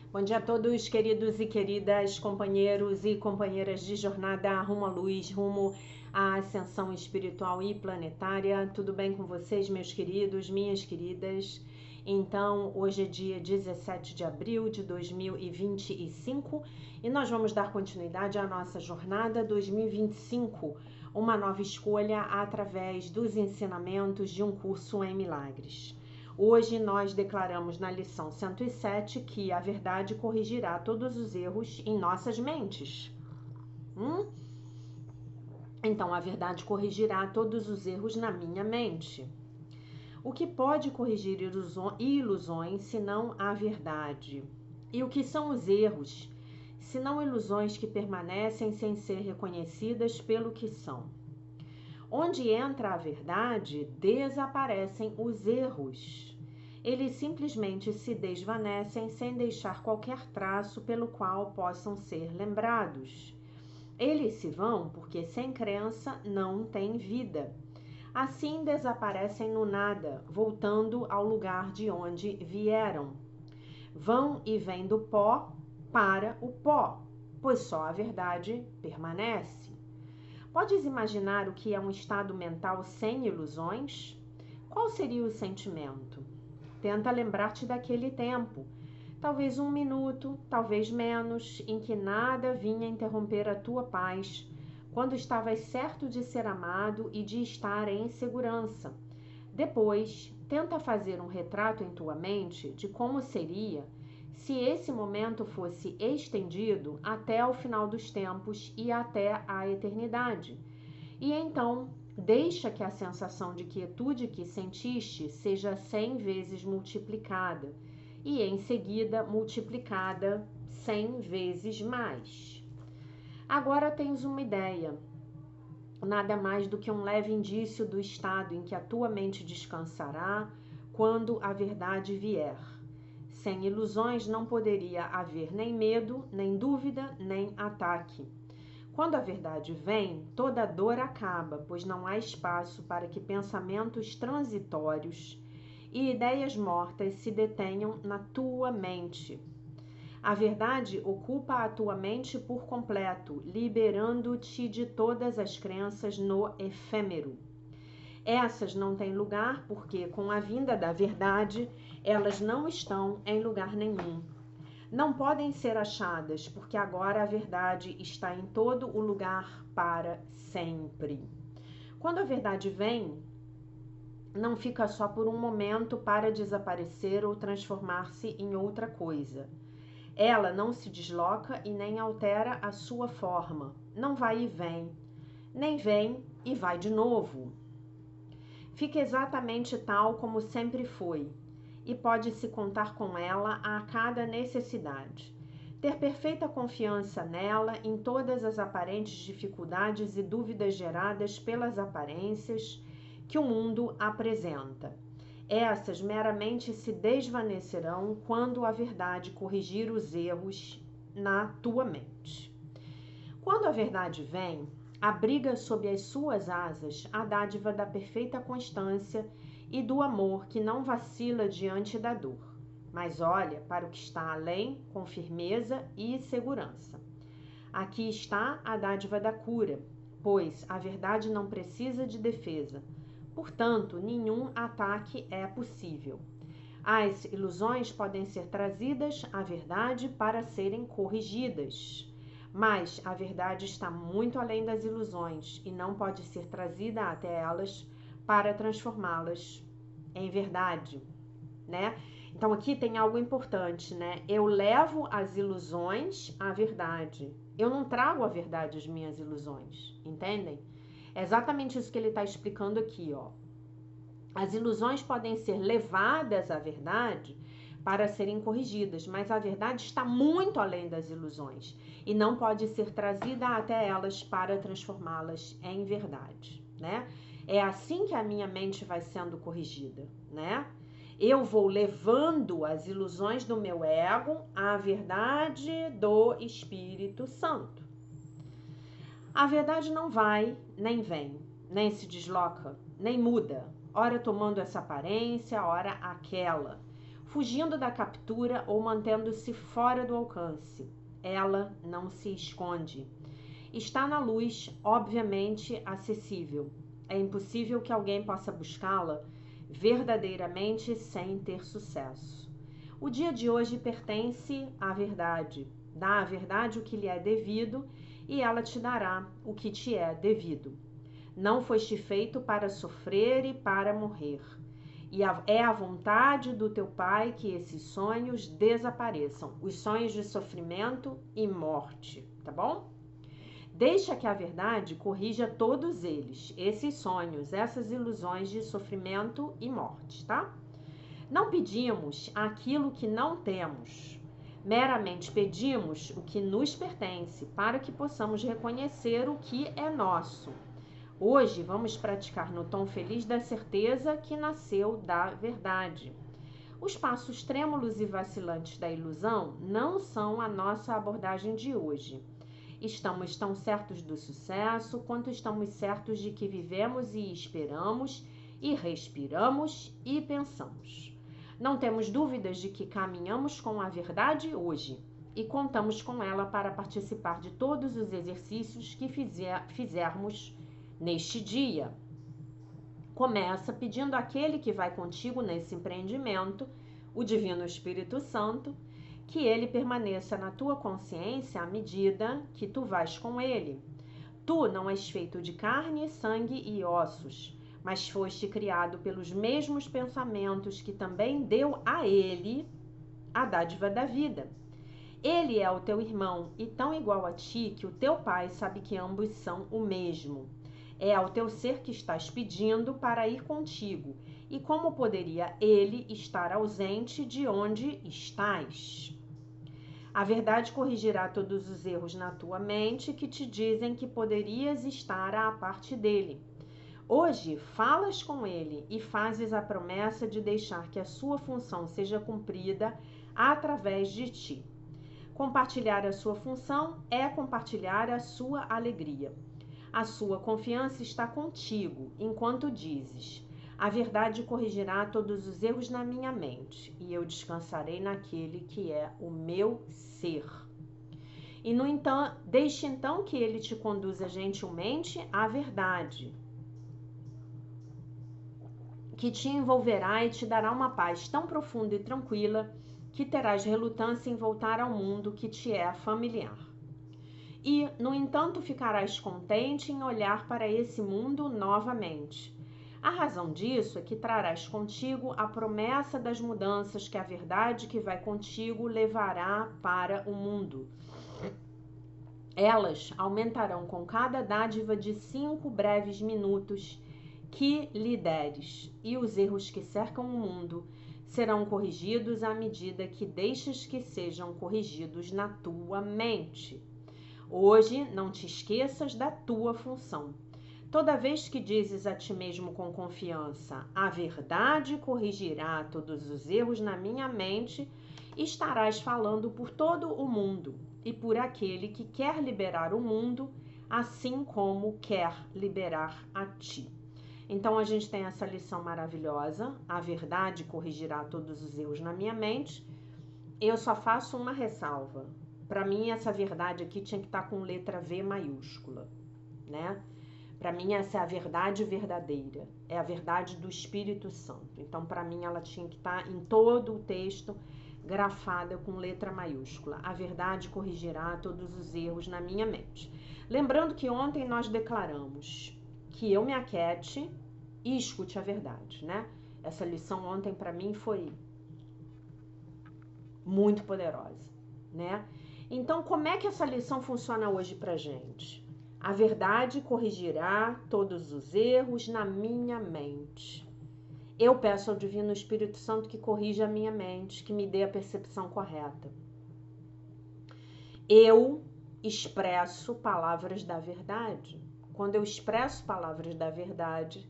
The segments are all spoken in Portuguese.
Bom dia a todos, queridos e queridas, companheiros e companheiras de jornada rumo à luz, rumo à ascensão espiritual e planetária. Tudo bem com vocês, meus queridos, minhas queridas? Então, hoje é dia 17 de abril de 2025 e nós vamos dar continuidade à nossa jornada 2025, uma nova escolha através dos ensinamentos de um curso em milagres. Hoje nós declaramos na lição 107 que a verdade corrigirá todos os erros em nossas mentes. Então, a verdade corrigirá todos os erros na minha mente. O que pode corrigir ilusões senão a verdade? E o que são os erros, senão ilusões que permanecem sem ser reconhecidas pelo que são? Onde entra a verdade, desaparecem os erros. Eles simplesmente se desvanecem sem deixar qualquer traço pelo qual possam ser lembrados. Eles se vão porque sem crença não tem vida. Assim desaparecem no nada, voltando ao lugar de onde vieram. Vão e vêm do pó para o pó, pois só a verdade permanece. Podes imaginar o que é um estado mental sem ilusões? Qual seria o sentimento? Tenta lembrar-te daquele tempo, talvez 1 minuto, talvez menos, em que nada vinha interromper a tua paz, quando estavas certo de ser amado e de estar em segurança. Depois, tenta fazer um retrato em tua mente de como seria se esse momento fosse estendido até o final dos tempos e até a eternidade. E então, deixa que a sensação de quietude que sentiste seja 100 vezes multiplicada e em seguida multiplicada 100 vezes mais. Agora tens uma ideia, nada mais do que um leve indício do estado em que a tua mente descansará quando a verdade vier. Sem ilusões não poderia haver nem medo, nem dúvida, nem ataque. Quando a verdade vem, toda dor acaba, pois não há espaço para que pensamentos transitórios e ideias mortas se detenham na tua mente. A verdade ocupa a tua mente por completo, liberando-te de todas as crenças no efêmero. Essas não têm lugar porque, com a vinda da verdade, elas não estão em lugar nenhum. Não podem ser achadas, porque agora a verdade está em todo o lugar para sempre. Quando a verdade vem, não fica só por um momento para desaparecer ou transformar-se em outra coisa. Ela não se desloca e nem altera a sua forma. Não vai e vem, nem vem e vai de novo. Fica exatamente tal como sempre foi, e pode-se contar com ela a cada necessidade. Ter perfeita confiança nela em todas as aparentes dificuldades e dúvidas geradas pelas aparências que o mundo apresenta. Essas meramente se desvanecerão quando a verdade corrigir os erros na tua mente. Quando a verdade vem, abriga sob as suas asas a dádiva da perfeita constância e do amor que não vacila diante da dor, mas olha para o que está além com firmeza e segurança. Aqui está a dádiva da cura, pois a verdade não precisa de defesa, portanto, nenhum ataque é possível. As ilusões podem ser trazidas à verdade para serem corrigidas, mas a verdade está muito além das ilusões e não pode ser trazida até elas para transformá-las em verdade, né? Então aqui tem algo importante, né? Eu levo as ilusões à verdade. Eu não trago à verdade as minhas ilusões, entendem? É exatamente isso que ele está explicando aqui, ó. As ilusões podem ser levadas à verdade para serem corrigidas, mas a verdade está muito além das ilusões e não pode ser trazida até elas para transformá-las em verdade, né? É assim que a minha mente vai sendo corrigida, né? Eu vou levando as ilusões do meu ego à verdade do Espírito Santo. A verdade não vai, nem vem, nem se desloca, nem muda, ora tomando essa aparência, ora aquela. fugindo da captura ou mantendo-se fora do alcance. Ela não se esconde. Está na luz, obviamente acessível. É impossível que alguém possa buscá-la verdadeiramente sem ter sucesso. O dia de hoje pertence à verdade. Dá à verdade o que lhe é devido e ela te dará o que te é devido. Não foste feito para sofrer e para morrer. E é a vontade do teu Pai que esses sonhos desapareçam, os sonhos de sofrimento e morte, tá bom? Deixa que a verdade corrija todos eles, esses sonhos, essas ilusões de sofrimento e morte, tá? Não pedimos aquilo que não temos, meramente pedimos o que nos pertence, para que possamos reconhecer o que é nosso. Hoje vamos praticar no tom feliz da certeza que nasceu da verdade. Os passos trêmulos e vacilantes da ilusão não são a nossa abordagem de hoje. Estamos tão certos do sucesso quanto estamos certos de que vivemos e esperamos, e respiramos e pensamos. Não temos dúvidas de que caminhamos com a verdade hoje e contamos com ela para participar de todos os exercícios que fizermos neste dia. Começa pedindo àquele que vai contigo nesse empreendimento, o Divino Espírito Santo, que ele permaneça na tua consciência à medida que tu vais com ele. Tu não és feito de carne, sangue e ossos, mas foste criado pelos mesmos pensamentos que também deu a ele a dádiva da vida. Ele é o teu irmão e tão igual a ti que o teu pai sabe que ambos são o mesmo. É ao teu ser que estás pedindo para ir contigo. E como poderia ele estar ausente de onde estás? A verdade corrigirá todos os erros na tua mente que te dizem que poderias estar à parte dele. Hoje, falas com ele e fazes a promessa de deixar que a sua função seja cumprida através de ti. Compartilhar a sua função é compartilhar a sua alegria. A sua confiança está contigo, enquanto dizes: a verdade corrigirá todos os erros na minha mente, e eu descansarei naquele que é o meu ser. E, no entanto, deixe então que ele te conduza gentilmente à verdade, que te envolverá e te dará uma paz tão profunda e tranquila que terás relutância em voltar ao mundo que te é familiar. E, no entanto, ficarás contente em olhar para esse mundo novamente. A razão disso é que trarás contigo a promessa das mudanças que a verdade que vai contigo levará para o mundo. Elas aumentarão com cada dádiva de 5 breves minutos que lhe deres, e os erros que cercam o mundo serão corrigidos à medida que deixas que sejam corrigidos na tua mente. Hoje, não te esqueças da tua função. Toda vez que dizes a ti mesmo com confiança: a verdade corrigirá todos os erros na minha mente, estarás falando por todo o mundo e por aquele que quer liberar o mundo, assim como quer liberar a ti. Então, a gente tem essa lição maravilhosa: a verdade corrigirá todos os erros na minha mente. Eu só faço uma ressalva. Para mim, essa verdade aqui tinha que estar com letra V maiúscula, né? Para mim, essa é a verdade verdadeira, é a verdade do Espírito Santo. Então, para mim, ela tinha que estar em todo o texto, grafada com letra maiúscula. A verdade corrigirá todos os erros na minha mente. Lembrando que ontem nós declaramos que eu me aquiete e escute a verdade, né? Essa lição ontem, para mim, foi muito poderosa, né? Então, como é que essa lição funciona hoje pra gente? A verdade corrigirá todos os erros na minha mente. Eu peço ao Divino Espírito Santo que corrija a minha mente, que me dê a percepção correta. Eu expresso palavras da verdade. Quando eu expresso palavras da verdade,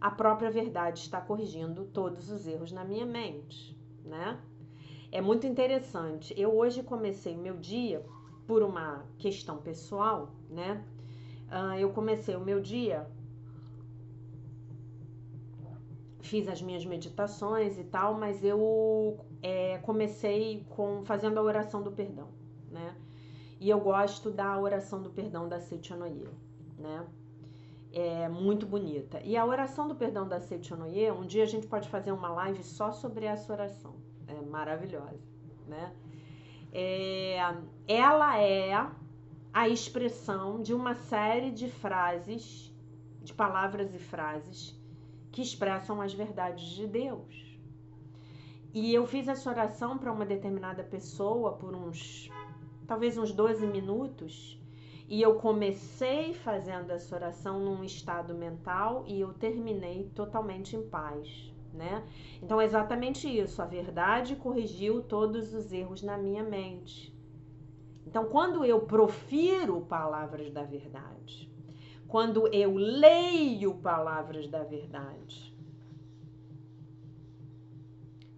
a própria verdade está corrigindo todos os erros na minha mente, né? É muito interessante. Eu hoje comecei o meu dia por uma questão pessoal, né? Eu comecei o meu dia, fiz as minhas meditações e tal, mas eu comecei fazendo a oração do perdão, né? E eu gosto da oração do perdão da Seichonoye, né? É muito bonita. E a oração do perdão da Seichonoye, um dia a gente pode fazer uma live só sobre essa oração. É maravilhosa, né? Ela é a expressão de uma série de frases, de palavras e frases que expressam as verdades de Deus. E eu fiz essa oração para uma determinada pessoa por talvez uns 12 minutos, e eu comecei fazendo essa oração num estado mental e eu terminei totalmente em paz, né? Então é exatamente isso, a verdade corrigiu todos os erros na minha mente. Então quando eu profiro palavras da verdade, quando eu leio palavras da verdade,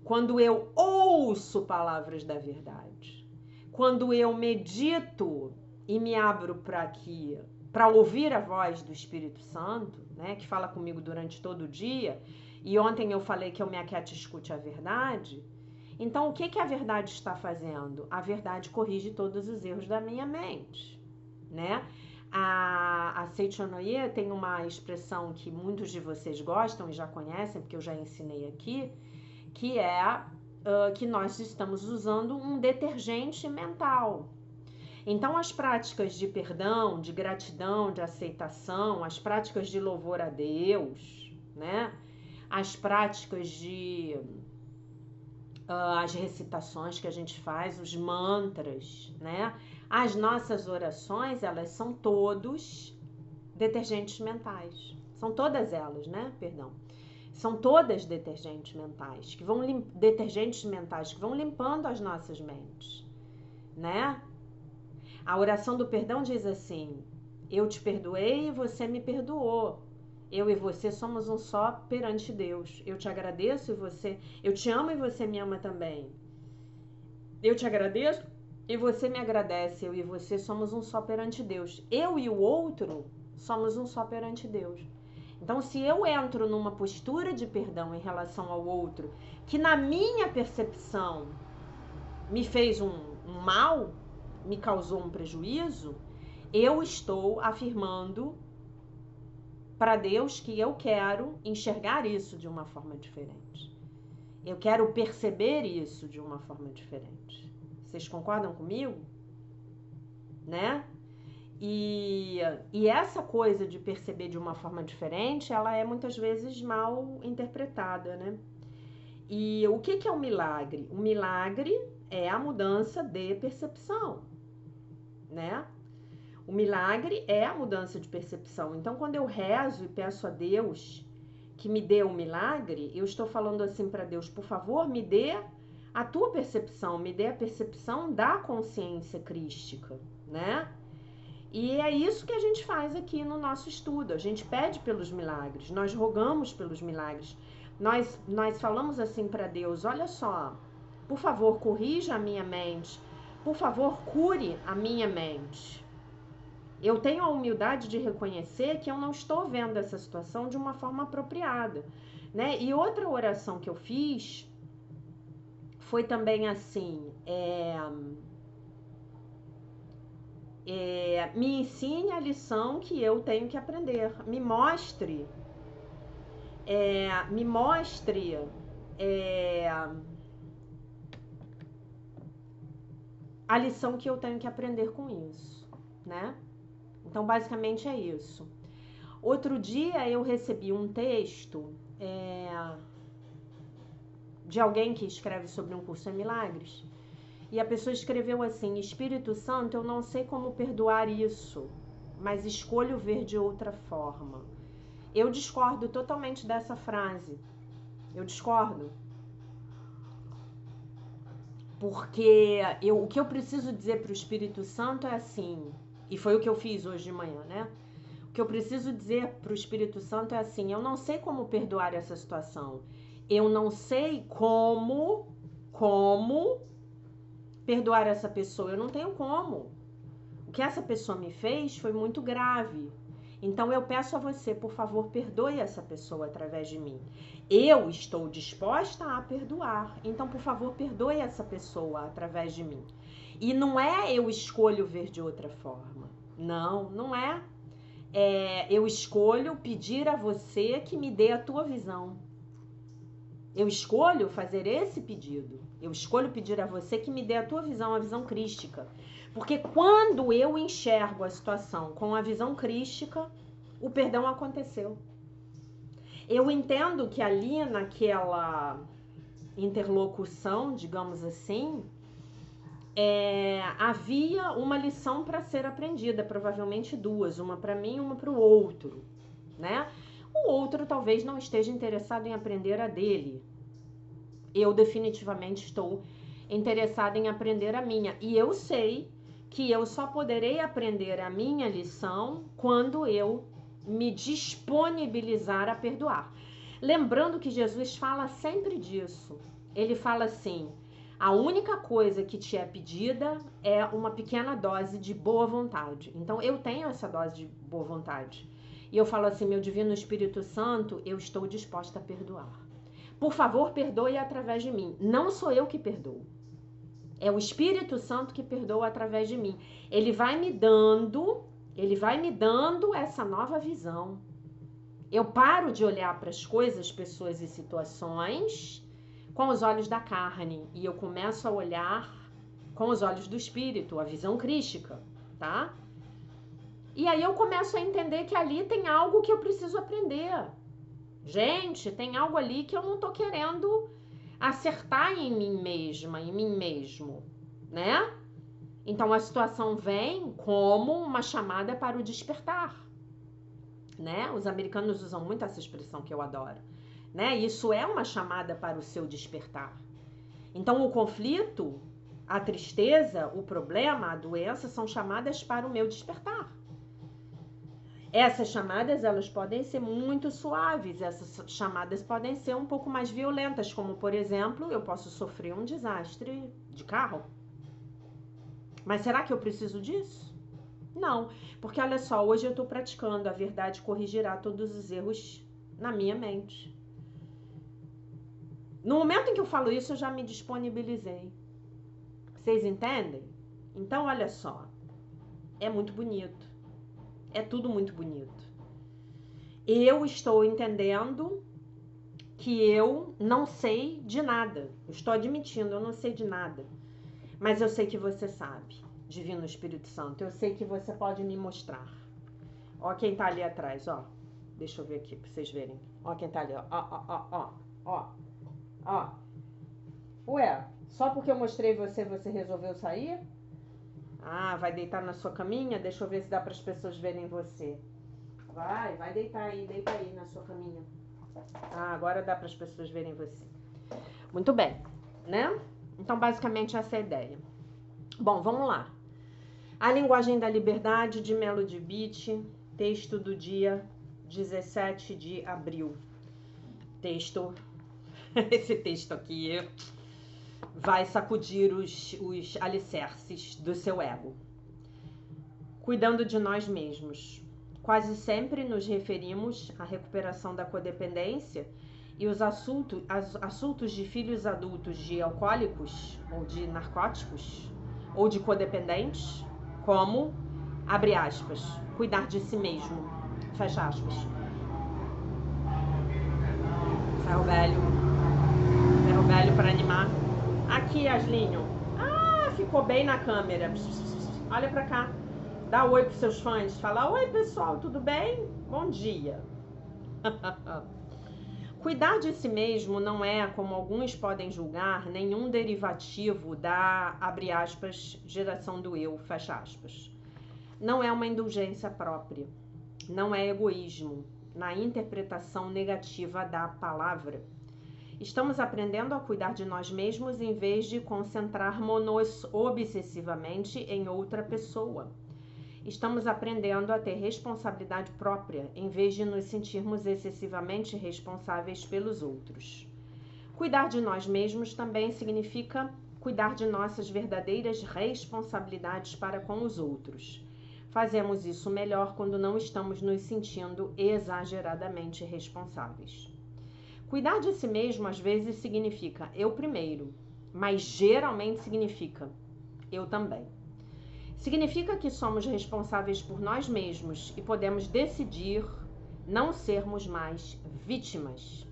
quando eu ouço palavras da verdade, quando eu medito e me abro para ouvir a voz do Espírito Santo, né, que fala comigo durante todo o dia, e ontem eu falei que eu me aquete e escute a verdade. Então, o que a verdade está fazendo? A verdade corrige todos os erros da minha mente, né? A Seichonoye tem uma expressão que muitos de vocês gostam e já conhecem, porque eu já ensinei aqui, que é que nós estamos usando um detergente mental. Então, as práticas de perdão, de gratidão, de aceitação, as práticas de louvor a Deus, né? As práticas as recitações que a gente faz, os mantras, né? As nossas orações, elas são todos detergentes mentais. São todas elas, né? Perdão. São todas detergentes mentais que vão limpando as nossas mentes, né? A oração do perdão diz assim: eu te perdoei e você me perdoou. Eu e você somos um só perante Deus. Eu te agradeço eu te amo e você me ama também. Eu te agradeço e você me agradece. Eu e você somos um só perante Deus. Eu e o outro somos um só perante Deus. Então, se eu entro numa postura de perdão em relação ao outro, que na minha percepção me fez um mal, me causou um prejuízo, eu estou afirmando para Deus que eu quero enxergar isso de uma forma diferente. Eu quero perceber isso de uma forma diferente. Vocês concordam comigo? Né? E essa coisa de perceber de uma forma diferente, ela é muitas vezes mal interpretada, né? E o que é um milagre? O milagre é a mudança de percepção, né? O milagre é a mudança de percepção. Então, quando eu rezo e peço a Deus que me dê um milagre, eu estou falando assim para Deus: por favor, me dê a tua percepção, me dê a percepção da consciência crística, né? E é isso que a gente faz aqui no nosso estudo. A gente pede pelos milagres, nós rogamos pelos milagres. Nós falamos assim para Deus: olha só, por favor, corrija a minha mente. Por favor, cure a minha mente. Eu tenho a humildade de reconhecer que eu não estou vendo essa situação de uma forma apropriada, né? E outra oração que eu fiz foi também assim: me ensine a lição que eu tenho que aprender. Me mostre a lição que eu tenho que aprender com isso, né? Então, basicamente é isso. Outro dia eu recebi um texto de alguém que escreve sobre um curso em milagres, e a pessoa escreveu assim: Espírito Santo, eu não sei como perdoar isso, mas escolho ver de outra forma. Eu discordo totalmente dessa frase. Eu discordo. Porque o que eu preciso dizer para o Espírito Santo é assim, e foi o que eu fiz hoje de manhã, né? O que eu preciso dizer para o Espírito Santo é assim: eu não sei como perdoar essa situação. Eu não sei como perdoar essa pessoa. Eu não tenho como. O que essa pessoa me fez foi muito grave. Então eu peço a você, por favor, perdoe essa pessoa através de mim. Eu estou disposta a perdoar. Então, por favor, perdoe essa pessoa através de mim. E não é eu escolho ver de outra forma. Não, não é. Eu escolho pedir a você que me dê a tua visão. Eu escolho fazer esse pedido. Eu escolho pedir a você que me dê a tua visão, a visão crística. Porque quando eu enxergo a situação com a visão crística, o perdão aconteceu. Eu entendo que ali naquela interlocução, digamos assim, havia uma lição para ser aprendida, provavelmente duas, uma para mim e uma para o outro, né? O outro talvez não esteja interessado em aprender a dele. Eu definitivamente estou interessada em aprender a minha. E eu sei que eu só poderei aprender a minha lição quando eu me disponibilizar a perdoar. Lembrando que Jesus fala sempre disso. Ele fala assim: a única coisa que te é pedida é uma pequena dose de boa vontade. Então eu tenho essa dose de boa vontade. E eu falo assim: meu Divino Espírito Santo, eu estou disposta a perdoar. Por favor, perdoe através de mim. Não sou eu que perdoo. É o Espírito Santo que perdoa através de mim. Ele vai me dando essa nova visão. Eu paro de olhar para as coisas, pessoas e situações com os olhos da carne e eu começo a olhar com os olhos do Espírito, a visão crística, tá? E aí eu começo a entender que ali tem algo que eu preciso aprender. Gente, tem algo ali que eu não tô querendo acertar em mim mesma, em mim mesmo, né? Então a situação vem como uma chamada para o despertar, né? Os americanos usam muito essa expressão que eu adoro, né? Isso é uma chamada para o seu despertar. Então o conflito, a tristeza, o problema, a doença são chamadas para o meu despertar. Essas chamadas, elas podem ser muito suaves, essas chamadas podem ser um pouco mais violentas, como, por exemplo, eu posso sofrer um desastre de carro. Mas será que eu preciso disso? Não, porque olha só, hoje eu estou praticando a verdade corrigirá todos os erros na minha mente. No momento em que eu falo isso, eu já me disponibilizei. Vocês entendem? Então, olha só, é muito bonito. É tudo muito bonito. Eu estou entendendo que eu não sei de nada. Eu estou admitindo, eu não sei de nada. Mas eu sei que você sabe, Divino Espírito Santo. Eu sei que você pode me mostrar. Ó quem tá ali atrás, ó. Deixa eu ver aqui pra vocês verem. Ó quem tá ali, ó. Ó. Ué, só porque eu mostrei você resolveu sair? Ah, vai deitar na sua caminha? Deixa eu ver se dá para as pessoas verem você. Vai deitar aí, deita aí na sua caminha. Ah, agora dá para as pessoas verem você. Muito bem, né? Então, basicamente, essa é a ideia. Bom, vamos lá. A Linguagem da Liberdade, de Melody Beat, texto do dia 17 de abril. Esse texto aqui vai sacudir os alicerces do seu ego. Cuidando de nós mesmos. Quase sempre nos referimos à recuperação da codependência e os assuntos de filhos adultos de alcoólicos ou de narcóticos ou de codependentes como, abre aspas, cuidar de si mesmo, fecha aspas. Ferro velho para animar. Aqui, Aslinho. Ah, ficou bem na câmera. Olha pra cá. Dá oi pros seus fãs. Fala, oi pessoal, tudo bem? Bom dia. Cuidar de si mesmo não é, como alguns podem julgar, nenhum derivativo da, abre aspas, geração do eu, fecha aspas. Não é uma indulgência própria. Não é egoísmo, na interpretação negativa da palavra. Estamos aprendendo a cuidar de nós mesmos em vez de concentrarmos-nos obsessivamente em outra pessoa. Estamos aprendendo a ter responsabilidade própria em vez de nos sentirmos excessivamente responsáveis pelos outros. Cuidar de nós mesmos também significa cuidar de nossas verdadeiras responsabilidades para com os outros. Fazemos isso melhor quando não estamos nos sentindo exageradamente responsáveis. Cuidar de si mesmo às vezes significa eu primeiro, mas geralmente significa eu também. Significa que somos responsáveis por nós mesmos e podemos decidir não sermos mais vítimas.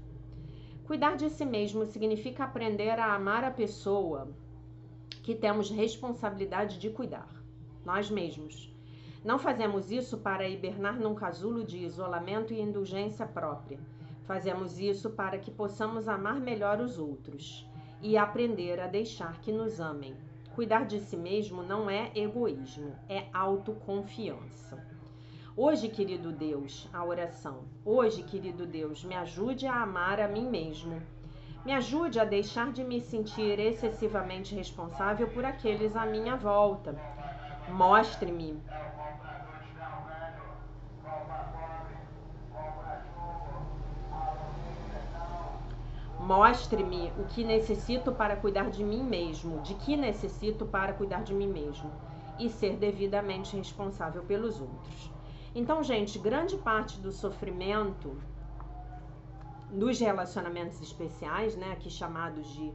Cuidar de si mesmo significa aprender a amar a pessoa que temos responsabilidade de cuidar, nós mesmos. Não fazemos isso para hibernar num casulo de isolamento e indulgência própria. Fazemos isso para que possamos amar melhor os outros e aprender a deixar que nos amem. Cuidar de si mesmo não é egoísmo, é autoconfiança. Hoje, querido Deus, a oração. Hoje, querido Deus, me ajude a amar a mim mesmo. Me ajude a deixar de me sentir excessivamente responsável por aqueles à minha volta. Mostre-me o que necessito para cuidar de mim mesmo, de que necessito para cuidar de mim mesmo e ser devidamente responsável pelos outros. Então, gente, grande parte do sofrimento dos relacionamentos especiais, né, aqui chamados de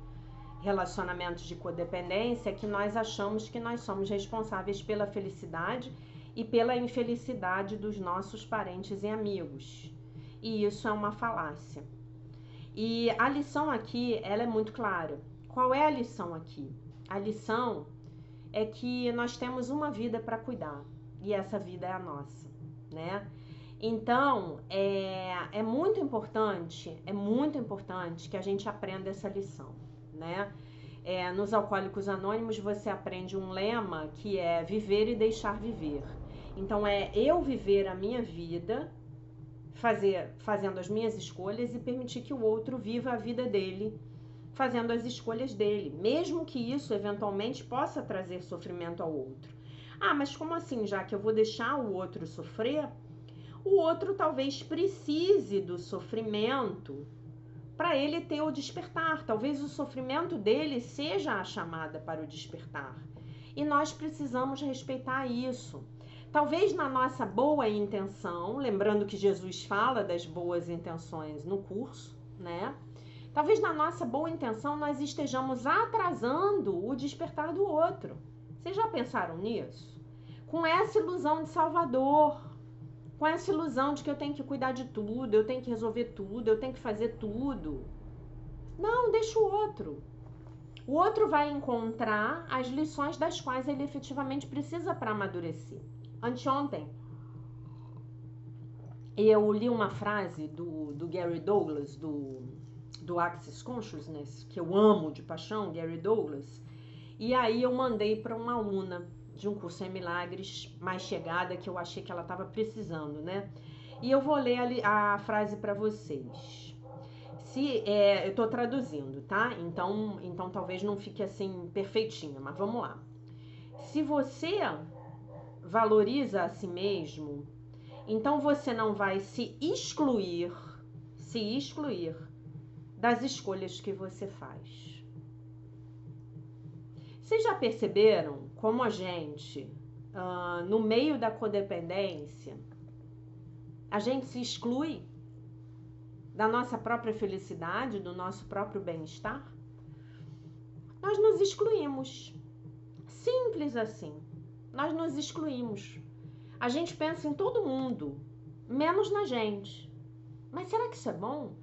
relacionamentos de codependência, é que nós achamos que nós somos responsáveis pela felicidade e pela infelicidade dos nossos parentes e amigos. E isso é uma falácia. E a lição aqui, ela é muito clara. Qual é a lição aqui? A lição é que nós temos uma vida para cuidar e essa vida é a nossa, né? Então, é muito importante que a gente aprenda essa lição, né? Nos Alcoólicos Anônimos você aprende um lema que é viver e deixar viver. Então, eu viver a minha vida, fazendo as minhas escolhas e permitir que o outro viva a vida dele, fazendo as escolhas dele, mesmo que isso eventualmente possa trazer sofrimento ao outro. Ah, mas como assim, já que eu vou deixar o outro sofrer? O outro talvez precise do sofrimento para ele ter o despertar. Talvez o sofrimento dele seja a chamada para o despertar. E nós precisamos respeitar isso. Talvez na nossa boa intenção, lembrando que Jesus fala das boas intenções no curso, né? Talvez na nossa boa intenção nós estejamos atrasando o despertar do outro. Vocês já pensaram nisso? Com essa ilusão de Salvador, com essa ilusão de que eu tenho que cuidar de tudo, eu tenho que resolver tudo, eu tenho que fazer tudo. Não, deixa o outro. O outro vai encontrar as lições das quais ele efetivamente precisa para amadurecer. Anteontem, eu li uma frase do Gary Douglas, do Access Consciousness, que eu amo de paixão, Gary Douglas, e aí eu mandei para uma aluna de um curso em milagres mais chegada, que eu achei que ela estava precisando, né? E eu vou ler a frase para vocês. Eu estou traduzindo, tá? Então talvez não fique assim perfeitinha, mas vamos lá. Se você valoriza a si mesmo, então você não vai se excluir das escolhas que você faz. Vocês já perceberam como a gente, no meio da codependência, a gente se exclui da nossa própria felicidade, do nosso próprio bem-estar? Nós nos excluímos. Simples assim. Nós nos excluímos. A gente pensa em todo mundo, menos na gente. Mas será que isso é bom?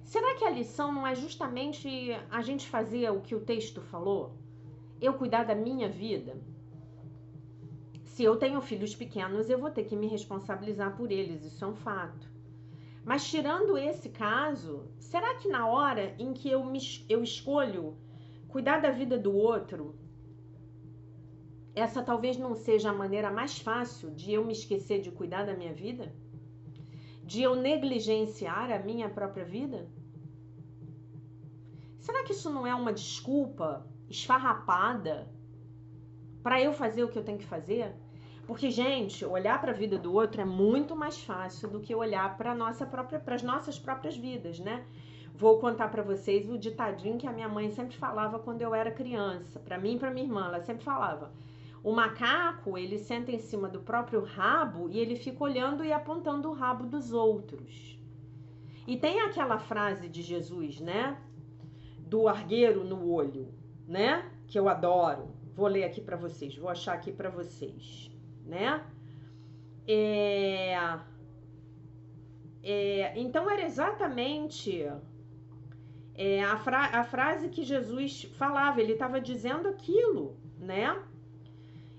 Será que a lição não é justamente a gente fazer o que o texto falou? Eu cuidar da minha vida? Se eu tenho filhos pequenos, eu vou ter que me responsabilizar por eles, isso é um fato. Mas tirando esse caso, será que na hora em que eu escolho cuidar da vida do outro, essa talvez não seja a maneira mais fácil de eu me esquecer de cuidar da minha vida? De eu negligenciar a minha própria vida? Será que isso não é uma desculpa esfarrapada para eu fazer o que eu tenho que fazer? Porque, gente, olhar para a vida do outro é muito mais fácil do que olhar para as nossas próprias vidas, né? Vou contar para vocês o ditadinho que a minha mãe sempre falava quando eu era criança. Para mim e para minha irmã, ela sempre falava: O macaco, ele senta em cima do próprio rabo e ele fica olhando e apontando o rabo dos outros. E tem aquela frase de Jesus, né? Do argueiro no olho, né? Que eu adoro. Vou ler aqui para vocês, vou achar aqui para vocês, né? Então era exatamente a frase que Jesus falava, ele estava dizendo aquilo, né?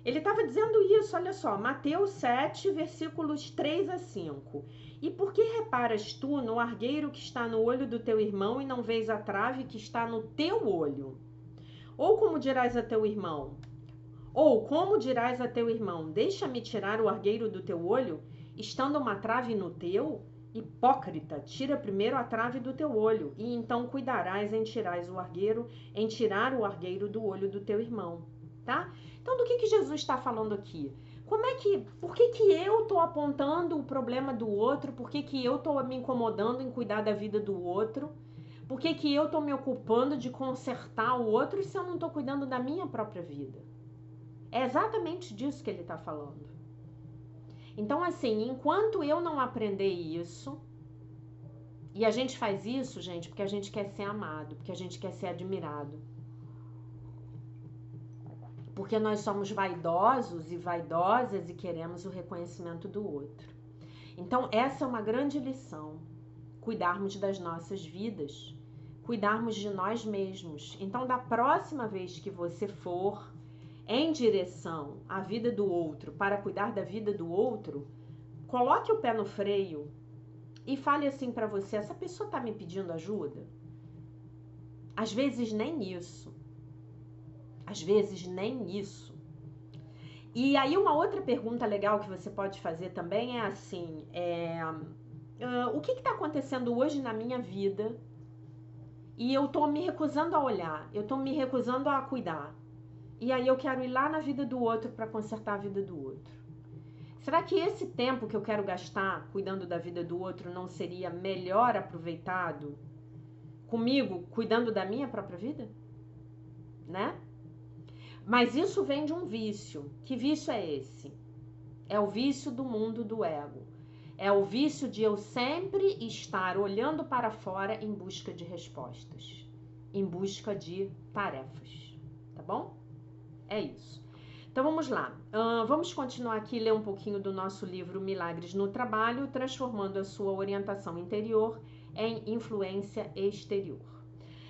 Ele estava dizendo isso, olha só, Mateus 7, versículos 3 a 5. E por que reparas tu no argueiro que está no olho do teu irmão e não vês a trave que está no teu olho? Ou como dirás a teu irmão? Deixa-me tirar o argueiro do teu olho, estando uma trave no teu? Hipócrita, tira primeiro a trave do teu olho, e então cuidarás em tirar o argueiro do olho do teu irmão, tá? Então, do que Jesus está falando aqui? Por que eu estou apontando o problema do outro? Por que eu estou me incomodando em cuidar da vida do outro? Por que eu estou me ocupando de consertar o outro se eu não estou cuidando da minha própria vida? É exatamente disso que ele está falando. Então, assim, enquanto eu não aprender isso, e a gente faz isso, gente, porque a gente quer ser amado, porque a gente quer ser admirado, porque nós somos vaidosos e vaidosas e queremos o reconhecimento do outro. Então, essa é uma grande lição, cuidarmos das nossas vidas, cuidarmos de nós mesmos. Então, da próxima vez que você for em direção à vida do outro, para cuidar da vida do outro, coloque o pé no freio e fale assim para você, essa pessoa tá me pedindo ajuda? Às vezes nem isso. E aí uma outra pergunta legal que você pode fazer também é assim, o que tá acontecendo hoje na minha vida e eu tô me recusando a olhar, eu tô me recusando a cuidar. E aí eu quero ir lá na vida do outro para consertar a vida do outro. Será que esse tempo que eu quero gastar cuidando da vida do outro não seria melhor aproveitado comigo cuidando da minha própria vida? Né? Mas isso vem de um vício. Que vício é esse? É o vício do mundo do ego. É o vício de eu sempre estar olhando para fora em busca de respostas, em busca de tarefas. Tá bom? É isso. Então vamos lá. Vamos continuar aqui e ler um pouquinho do nosso livro Milagres no Trabalho, transformando a sua orientação interior em influência exterior.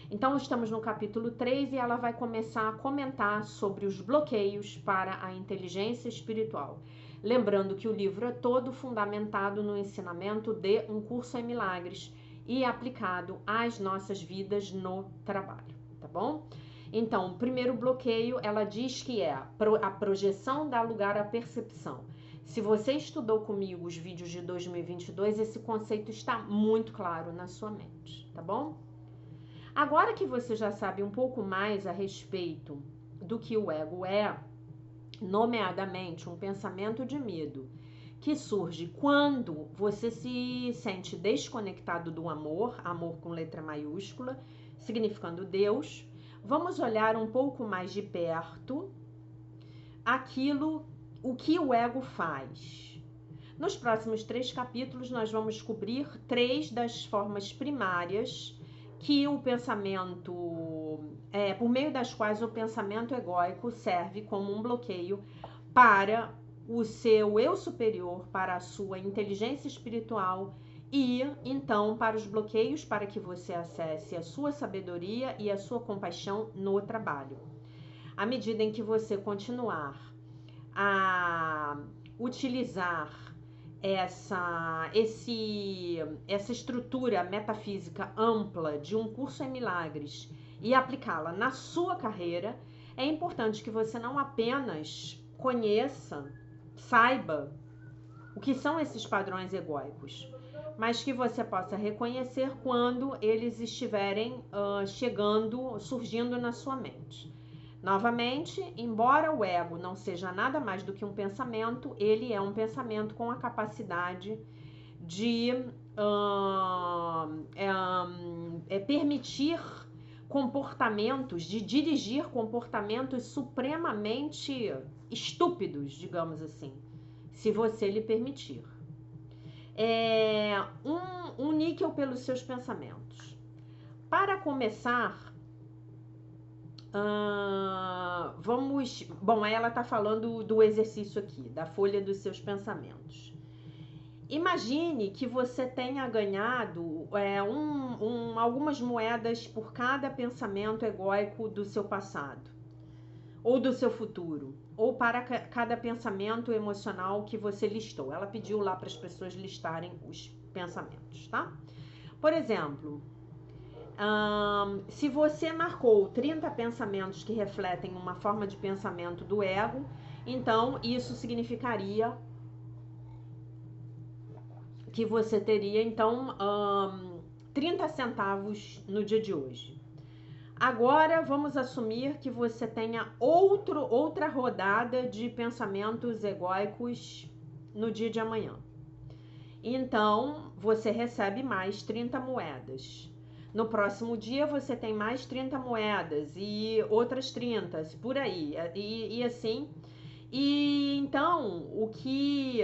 Então estamos no capítulo 3 e ela vai começar a comentar sobre os bloqueios para a inteligência espiritual. Lembrando que o livro é todo fundamentado no ensinamento de Um Curso em Milagres e aplicado às nossas vidas no trabalho, tá bom? Então, o primeiro bloqueio, ela diz que é a projeção dá lugar à percepção. Se você estudou comigo os vídeos de 2022, esse conceito está muito claro na sua mente, tá bom? Agora que você já sabe um pouco mais a respeito do que o ego é, nomeadamente um pensamento de medo, que surge quando você se sente desconectado do amor, amor com letra maiúscula, significando Deus, vamos olhar um pouco mais de perto o que o ego faz. Nos próximos 3 capítulos, nós vamos cobrir 3 das formas primárias que o pensamento, por meio das quais o pensamento egóico serve como um bloqueio para o seu eu superior, para a sua inteligência espiritual e, então, para os bloqueios para que você acesse a sua sabedoria e a sua compaixão no trabalho. À medida em que você continuar a utilizar essa estrutura metafísica ampla de Um Curso em Milagres e aplicá-la na sua carreira, é importante que você não apenas conheça, saiba o que são esses padrões egóicos, mas que você possa reconhecer quando eles estiverem surgindo na sua mente. Novamente, embora o ego não seja nada mais do que um pensamento, ele é um pensamento com a capacidade de permitir comportamentos, de dirigir comportamentos supremamente estúpidos, digamos assim, se você lhe permitir. Um níquel pelos seus pensamentos. Para começar, Bom, aí ela está falando do exercício aqui, da folha dos seus pensamentos. Imagine que você tenha ganhado algumas moedas por cada pensamento egóico do seu passado, ou do seu futuro, ou para cada pensamento emocional que você listou. Ela pediu lá para as pessoas listarem os pensamentos, tá? Por exemplo, se você marcou 30 pensamentos que refletem uma forma de pensamento do ego, então isso significaria que você teria, então, 30 centavos no dia de hoje. Agora, vamos assumir que você tenha outra rodada de pensamentos egóicos no dia de amanhã. Então, você recebe mais 30 moedas. No próximo dia, você tem mais 30 moedas e outras 30, por aí. E assim. E então, o que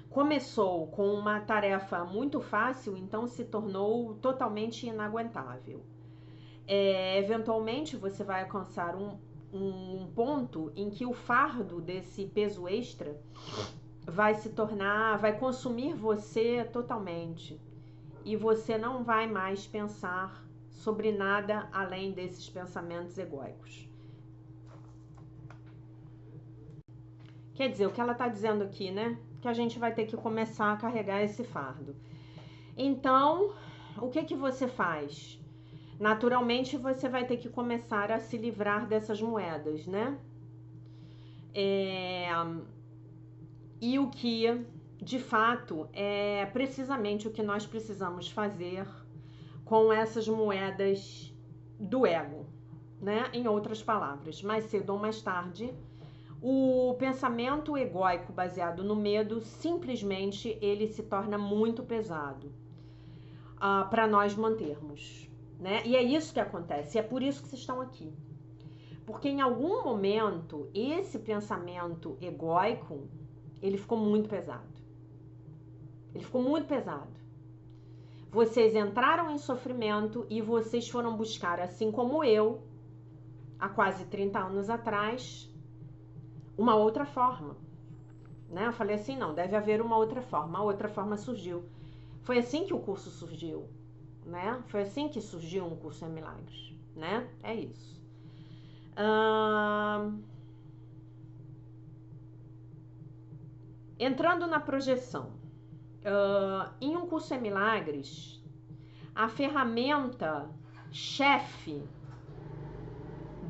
começou com uma tarefa muito fácil, então se tornou totalmente inaguentável. Eventualmente você vai alcançar um ponto em que o fardo desse peso extra vai consumir você totalmente, e você não vai mais pensar sobre nada além desses pensamentos egóicos. Quer dizer, o que ela está dizendo aqui, né? Que a gente vai ter que começar a carregar esse fardo. Então, o que você faz? Naturalmente, você vai ter que começar a se livrar dessas moedas, né? E o que, de fato, é precisamente o que nós precisamos fazer com essas moedas do ego, né? Em outras palavras, mais cedo ou mais tarde, o pensamento egóico baseado no medo, simplesmente ele se torna muito pesado para nós mantermos, né? E é isso que acontece, é por isso que vocês estão aqui. Porque em algum momento, esse pensamento egóico, ele ficou muito pesado. Ele ficou muito pesado. Vocês entraram em sofrimento e vocês foram buscar, assim como eu, há quase 30 anos atrás, uma outra forma, né? Eu falei assim, não, deve haver uma outra forma. A outra forma surgiu. Foi assim que o curso surgiu, né? Foi assim que surgiu um curso em milagres, né? É isso. Entrando na projeção, em um curso em milagres, a ferramenta chefe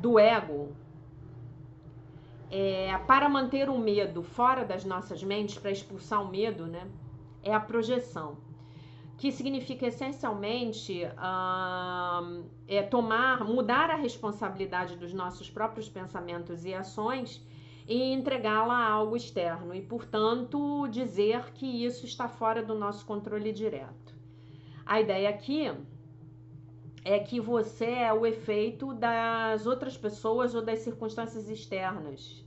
do ego para manter o medo fora das nossas mentes, para expulsar o medo, né, é a projeção, que significa essencialmente mudar a responsabilidade dos nossos próprios pensamentos e ações e entregá-la a algo externo e, portanto, dizer que isso está fora do nosso controle direto. A ideia aqui é que você é o efeito das outras pessoas ou das circunstâncias externas.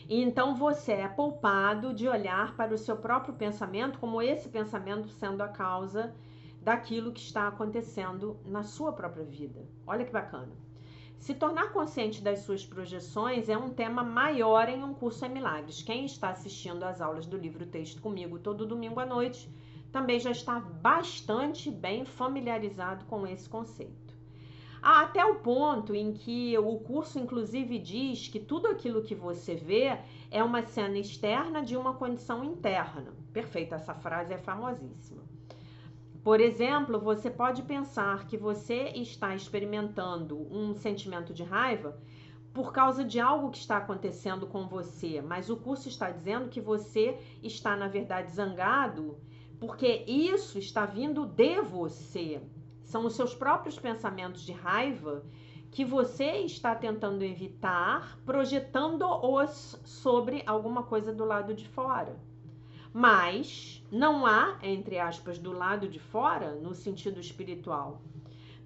E então você é poupado de olhar para o seu próprio pensamento como esse pensamento sendo a causa daquilo que está acontecendo na sua própria vida. Olha que bacana. Se tornar consciente das suas projeções é um tema maior em um curso em milagres. Quem está assistindo às aulas do livro Texto comigo todo domingo à noite também já está bastante bem familiarizado com esse conceito. Até o ponto em que o curso inclusive diz que tudo aquilo que você vê é uma cena externa de uma condição interna. Perfeito, essa frase é famosíssima. Por exemplo, você pode pensar que você está experimentando um sentimento de raiva por causa de algo que está acontecendo com você, mas o curso está dizendo que você está, na verdade, zangado porque isso está vindo de você. São os seus próprios pensamentos de raiva que você está tentando evitar, projetando-os sobre alguma coisa do lado de fora. Mas não há, entre aspas, do lado de fora, no sentido espiritual.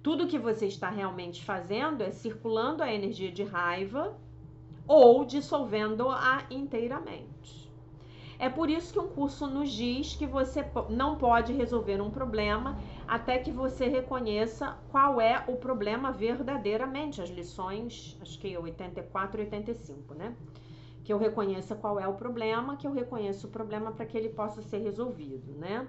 Tudo que você está realmente fazendo é circulando a energia de raiva ou dissolvendo-a inteiramente. É por isso que um curso nos diz que você não pode resolver um problema até que você reconheça qual é o problema verdadeiramente. As lições, acho que 84 e 85, né? Que eu reconheça qual é o problema, que eu reconheça o problema para que ele possa ser resolvido, né?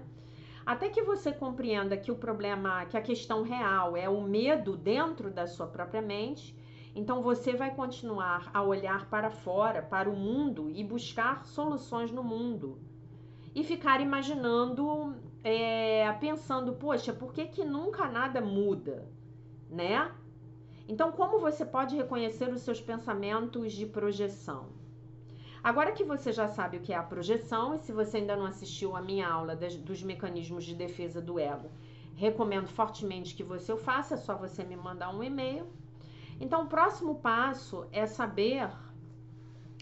Até que você compreenda que o problema, que a questão real é o medo dentro da sua própria mente, então você vai continuar a olhar para fora, para o mundo e buscar soluções no mundo. E ficar imaginando, pensando, poxa, por que nunca nada muda, né? Então, como você pode reconhecer os seus pensamentos de projeção? Agora que você já sabe o que é a projeção, e se você ainda não assistiu a minha aula dos mecanismos de defesa do ego, recomendo fortemente que você o faça, é só você me mandar um e-mail. Então, o próximo passo é saber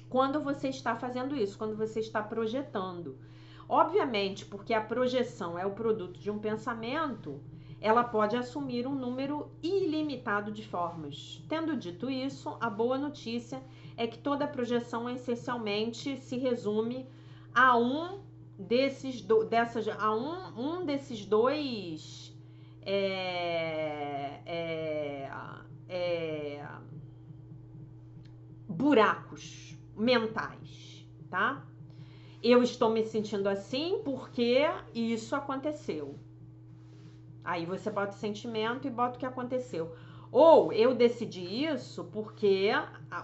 quando você está fazendo isso, quando você está projetando. Obviamente, porque a projeção é o produto de um pensamento, ela pode assumir um número ilimitado de formas. Tendo dito isso, a boa notícia é que toda projeção essencialmente se resume a um desses dois buracos mentais, tá? Eu estou me sentindo assim porque isso aconteceu. Aí você bota o sentimento e bota o que aconteceu. Ou eu decidi isso porque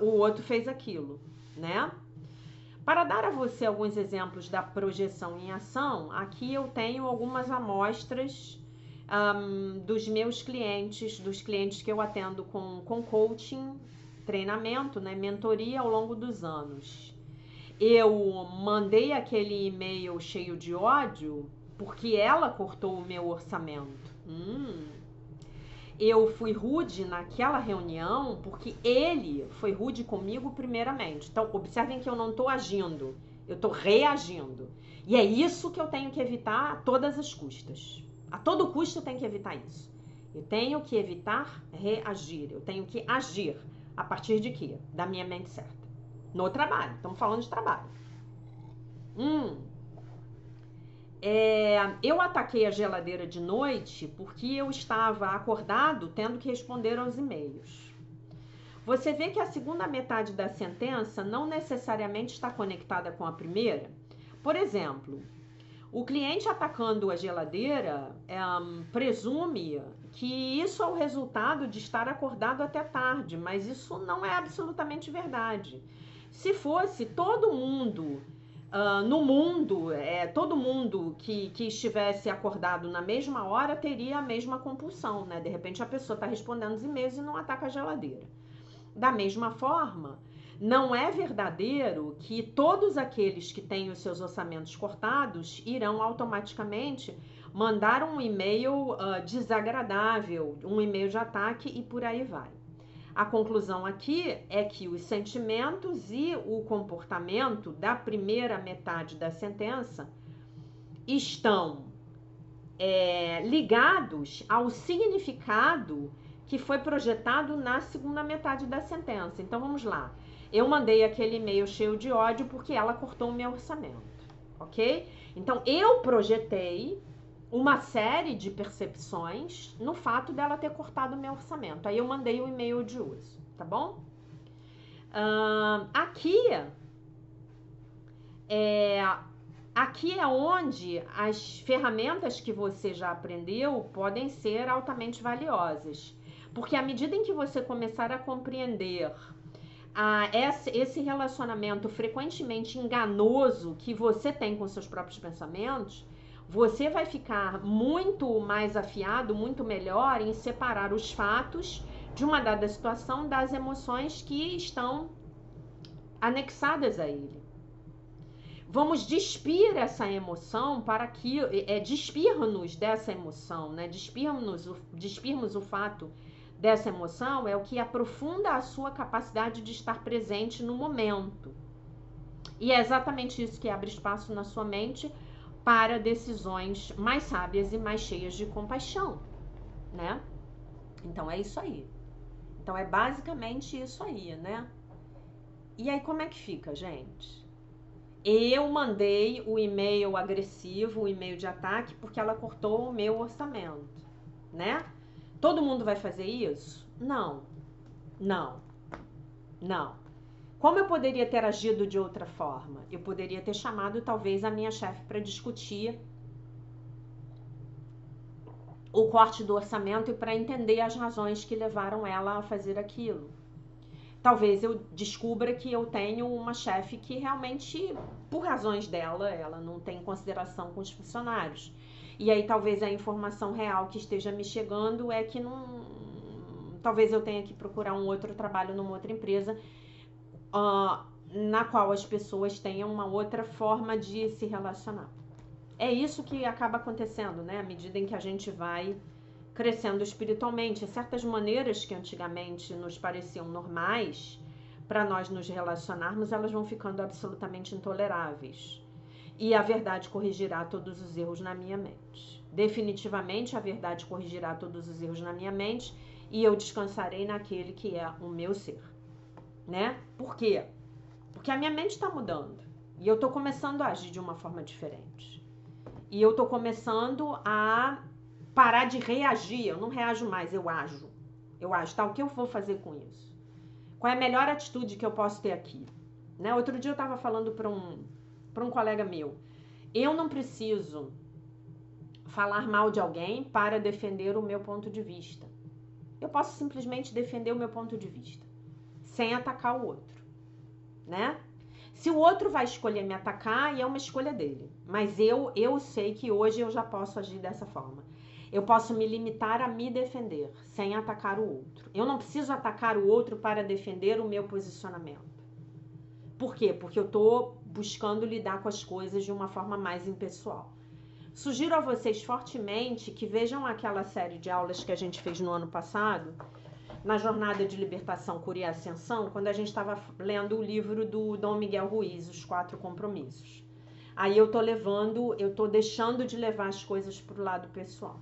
o outro fez aquilo, né? Para dar a você alguns exemplos da projeção em ação, aqui eu tenho algumas amostras dos meus clientes, dos clientes que eu atendo com coaching, treinamento, né, mentoria ao longo dos anos. Eu mandei aquele e-mail cheio de ódio porque ela cortou o meu orçamento. Eu fui rude naquela reunião porque ele foi rude comigo primeiramente. Então, observem que eu não estou agindo, eu estou reagindo. E é isso que eu tenho que evitar a todas as custas. A todo custo eu tenho que evitar isso. Eu tenho que evitar reagir. Eu tenho que agir. A partir de quê? Da minha mente certa. No trabalho. Estamos falando de trabalho. Eu ataquei a geladeira de noite porque eu estava acordado tendo que responder aos e-mails. Você vê que a segunda metade da sentença não necessariamente está conectada com a primeira? Por exemplo, o cliente atacando a geladeira presume que isso é o resultado de estar acordado até tarde, mas isso não é absolutamente verdade. Se fosse todo mundo no mundo, todo mundo que estivesse acordado na mesma hora teria a mesma compulsão, né? De repente a pessoa está respondendo os e-mails e não ataca a geladeira. Da mesma forma, não é verdadeiro que todos aqueles que têm os seus orçamentos cortados irão automaticamente mandar um e-mail desagradável, um e-mail de ataque e por aí vai. A conclusão aqui é que os sentimentos e o comportamento da primeira metade da sentença estão ligados ao significado que foi projetado na segunda metade da sentença. Então vamos lá. Eu mandei aquele e-mail cheio de ódio porque ela cortou o meu orçamento, ok? Então eu projetei uma série de percepções no fato dela ter cortado o meu orçamento. Aí eu mandei o e-mail de uso, tá bom? Aqui é onde as ferramentas que você já aprendeu podem ser altamente valiosas. Porque à medida em que você começar a compreender esse relacionamento frequentemente enganoso que você tem com seus próprios pensamentos, você vai ficar muito mais afiado, muito melhor em separar os fatos de uma dada situação das emoções que estão anexadas a ele. Vamos despir essa emoção para que despir-nos dessa emoção, né? Despirmos o fato dessa emoção é o que aprofunda a sua capacidade de estar presente no momento. E é exatamente isso que abre espaço na sua mente para decisões mais sábias e mais cheias de compaixão, né? Então é isso aí. Então é basicamente isso aí, né? E aí como é que fica, gente? Eu mandei o e-mail agressivo, o e-mail de ataque, porque ela cortou o meu orçamento, né? Todo mundo vai fazer isso? Não, não, não. Como eu poderia ter agido de outra forma? Eu poderia ter chamado talvez a minha chefe para discutir o corte do orçamento e para entender as razões que levaram ela a fazer aquilo. Talvez eu descubra que eu tenho uma chefe que realmente, por razões dela, ela não tem consideração com os funcionários. E aí talvez a informação real que esteja me chegando é que não... Talvez eu tenha que procurar um outro trabalho numa outra empresa na qual as pessoas tenham uma outra forma de se relacionar. É isso que acaba acontecendo, né? À medida em que a gente vai crescendo espiritualmente. Certas maneiras que antigamente nos pareciam normais para nós nos relacionarmos, elas vão ficando absolutamente intoleráveis. E a verdade corrigirá todos os erros na minha mente. Definitivamente a verdade corrigirá todos os erros na minha mente e eu descansarei naquele que é o meu ser, né? Por quê? Porque a minha mente está mudando e eu estou começando a agir de uma forma diferente. E eu tô começando a parar de reagir. Eu não reajo mais, eu ajo. Eu ajo, tá? O que eu vou fazer com isso? Qual é a melhor atitude que eu posso ter aqui? Né? Outro dia eu tava falando para um colega meu. Eu não preciso falar mal de alguém para defender o meu ponto de vista. Eu posso simplesmente defender o meu ponto de vista, sem atacar o outro, né? Se o outro vai escolher me atacar, é uma escolha dele. Mas eu sei que hoje eu já posso agir dessa forma. Eu posso me limitar a me defender, sem atacar o outro. Eu não preciso atacar o outro para defender o meu posicionamento. Por quê? Porque eu estou buscando lidar com as coisas de uma forma mais impessoal. Sugiro a vocês fortemente que vejam aquela série de aulas que a gente fez no ano passado, na Jornada de Libertação, Cura e Ascensão, quando a gente estava lendo o livro do Dom Miguel Ruiz, Os 4 Compromissos. Aí eu tô deixando de levar as coisas para o lado pessoal.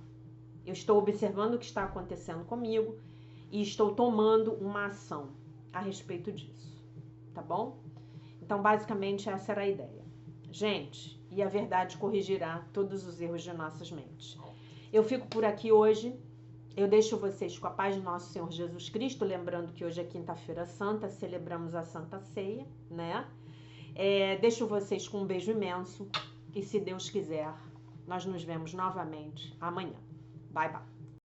Eu estou observando o que está acontecendo comigo e estou tomando uma ação a respeito disso, tá bom? Então, basicamente, essa era a ideia. Gente, e a verdade corrigirá todos os erros de nossas mentes. Eu fico por aqui hoje. Eu deixo vocês com a paz do nosso Senhor Jesus Cristo, lembrando que hoje é quinta-feira santa, celebramos a Santa Ceia, né? Deixo vocês com um beijo imenso e, se Deus quiser, nós nos vemos novamente amanhã. Bye, bye.